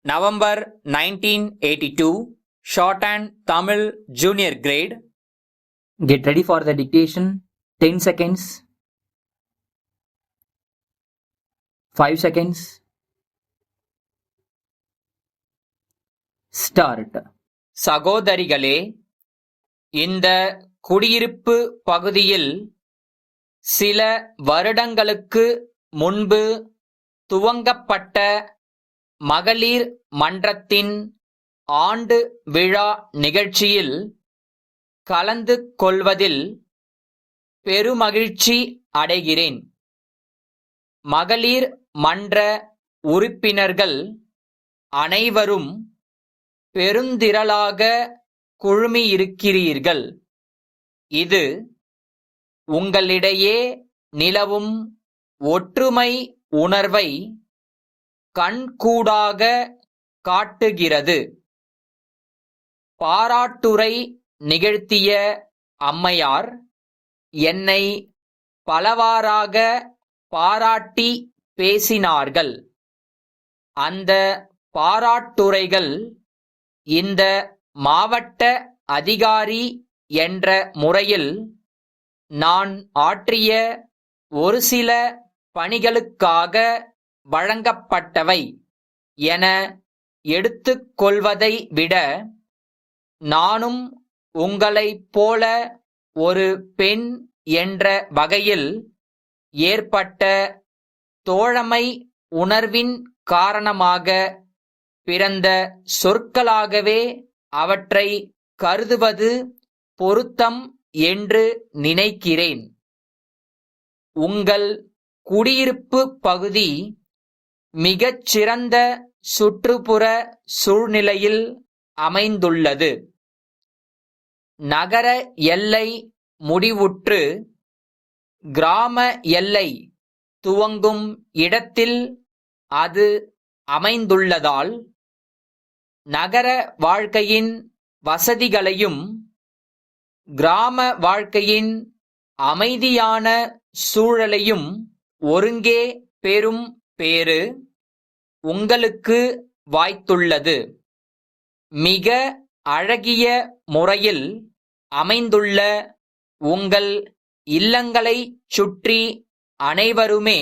November 1982, Shorthand Tamil Junior Grade. Get ready for the dictation. 10 seconds. 5 seconds. Start. சகோதரிகளே, இந்த குடியிருப்பு பகுதியில் சில வருடங்களுக்கு முன்பு துவங்கப்பட்ட மகளிர் மன்றத்தின் ஆண்டு விழா நிகழ்ச்சியில் கலந்து கொள்வதில் பெருமகிழ்ச்சி அடைகிறேன். மகளிர் மன்ற உறுப்பினர்கள் அனைவரும் பெருந்திரளாக குழுமியிருக்கிறீர்கள். இது உங்களிடையே நிலவும் ஒற்றுமை உணர்வை கண்கூடாக காட்டுகிறது. பாராட்டுரை நிகழ்த்திய அம்மையார் என்னை பலவாறாக பாராட்டி பேசினார்கள். அந்த பாராட்டுரைகள் இந்த மாவட்ட அதிகாரி என்ற முறையில் நான் ஆற்றிய ஒரு சில பணிகளுக்காக வழங்கப்பட்டவை என எடுத்துக் கொள்வதை விட, நானும் உங்களைப் போல ஒரு பெண் என்ற வகையில் ஏற்பட்ட தோழமை உணர்வின் காரணமாக பிறந்த சொற்களாகவே அவற்றை கருதுவது பொருத்தம் என்று நினைக்கிறேன். உங்கள் குடியிருப்பு பகுதி மிகச் சிறந்த சுற்றுப்புற சூழ்நிலையில் அமைந்துள்ளது. நகர எல்லை முடிவுற்று கிராம எல்லை துவங்கும் இடத்தில் அது அமைந்துள்ளதால் நகர வாழ்க்கையின் வசதிகளையும் கிராம வாழ்க்கையின் அமைதியான சூழலையும் ஒருங்கே பெறும் பேறு உங்களுக்கு வாய்த்துள்ளது. மிக அழகிய முறையில் அமைந்துள்ள உங்கள் இல்லங்களைச் சுற்றி அனைவருமே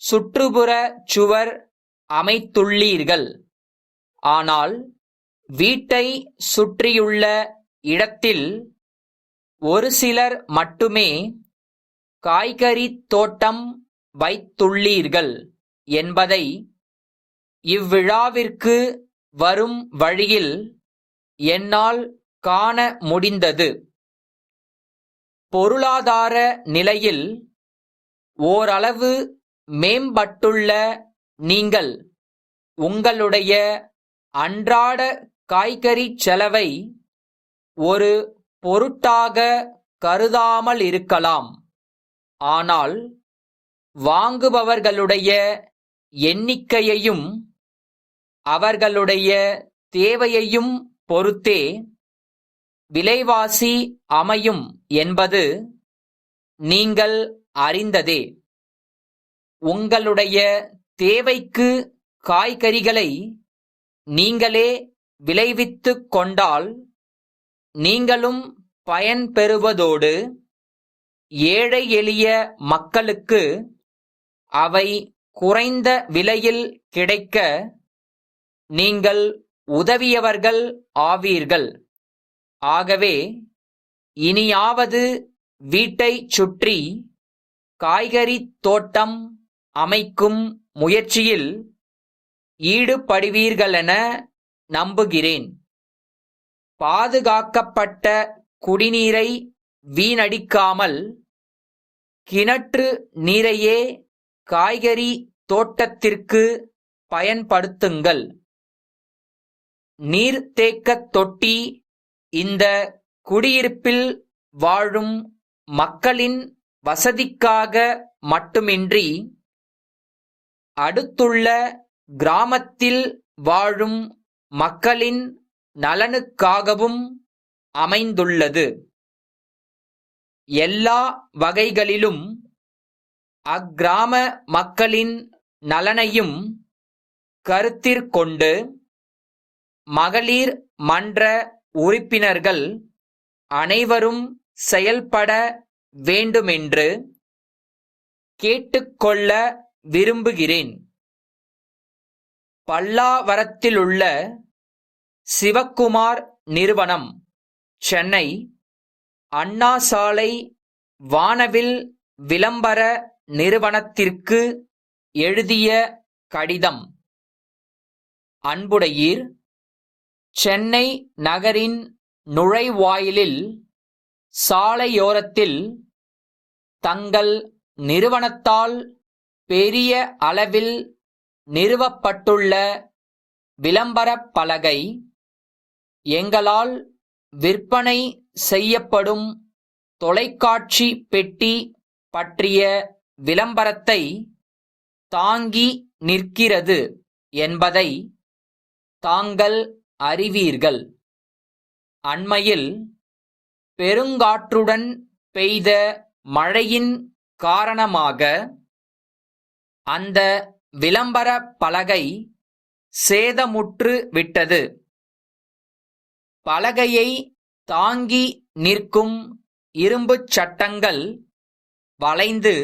சுற்றுப்புற சுவர் அமைத்துள்ளீர்கள். ஆனால் வீட்டை சுற்றியுள்ள இடத்தில் ஒரு சிலர் மட்டுமே காய்கறி தோட்டம் வைத்துள்ளீர்கள் என்பதை இவ்விழாவிற்கு வரும் வழியில் என்னால் காண முடிந்தது. பொருளாதார நிலையில் ஓரளவு மேம்பட்டுள்ள நீங்கள் உங்களுடைய அன்றாட காய்கறி செலவை ஒரு பொருட்டாக கருதாமலிருக்கலாம். ஆனால் வாங்குபவர்களுடைய எண்ணிக்கையையும் அவர்களுடைய தேவையையும் பொறுத்தே விலைவாசி அமையும் என்பது நீங்கள் அறிந்ததே. உங்களுடைய தேவைக்கு காய்கறிகளை நீங்களே விளைவித்துக் கொண்டால் நீங்களும் பயன் பெறுவதோடு ஏழை எளிய மக்களுக்கு அவை குறைந்த விலையில் கிடைக்க நீங்கள் உதவியவர்கள் ஆவீர்கள். ஆகவே இனியாவது வீட்டைச் சுற்றி காய்கறி தோட்டம் அமைக்கும் முயற்சியில் ஈடுபடுவீர்களென நம்புகிறேன். பாதுகாக்கப்பட்ட குடிநீரை வீணடிக்காமல் கிணற்று நீரையே காய்கறி தோட்டத்திற்கு பயன்படுத்துங்கள். நீர்த்தேக்கத் தொட்டி இந்த குடியிருப்பில் வாழும் மக்களின் வசதிக்காக மட்டுமின்றி அடுத்துள்ள கிராமத்தில் வாழும் மக்களின் நலனுக்காகவும் அமைந்துள்ளது. எல்லா வகைகளிலும் அக்கிராம மக்களின் நலனையும் கருத்திற்கொண்டு மகளிர் மன்ற உறுப்பினர்கள் அனைவரும் செயல்பட வேண்டுமென்று கேட்டுக்கொள்ள விரும்புகிறேன். பல்லாவரத்திலுள்ள சிவக்குமார் நிறுவனம், சென்னை, அண்ணா சாலை, வானவில் விளம்பர நிறுவனத்திற்கு எழுதிய கடிதம். அன்புடையீர், சென்னை நகரின் நுழைவாயிலில் சாலையோரத்தில் தங்கள் நிறுவனத்தால் பெரிய அளவில் நிறுவப்பட்டுள்ள விளம்பரப் பலகை எங்களால் விற்பனை செய்யப்படும் தொலைக்காட்சி பெட்டி பற்றிய விளம்பரத்தை தாங்கி நிற்கிறது என்பதை தாங்கள் அறிவீர்கள். அண்மையில் பெருங்காற்றுடன் பெய்த மழையின் காரணமாக அந்த விளம்பர பலகை சேதமுற்று விட்டது. பலகையை தாங்கி நிற்கும் இரும்புச் சட்டங்கள் வளைந்து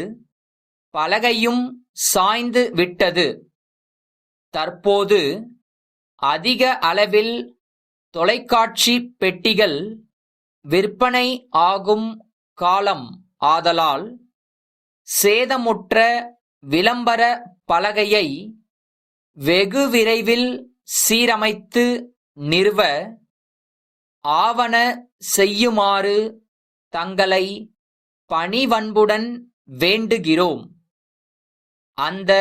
பலகையும் சாய்ந்து விட்டது. தற்போது அதிக அளவில் தொலைக்காட்சி பெட்டிகள் விற்பனை ஆகும் காலம் ஆதலால் சேதமுற்ற விளம்பர பலகையை வெகு விரைவில் சீரமைத்து நிறுவ ஆவன செய்யுமாறு தங்களை பணிவன்புடன் வேண்டுகிறோம். அந்த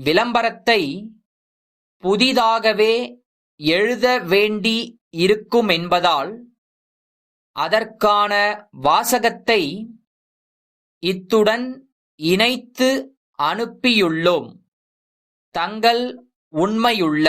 விளம்பரத்தை புதிதாகவே எழுத வேண்டி இருக்குமென்பதால் அதற்கான வாசகத்தை இத்துடன் இணைத்து அனுப்பியுள்ளோம். தங்கள் உண்மையுள்ள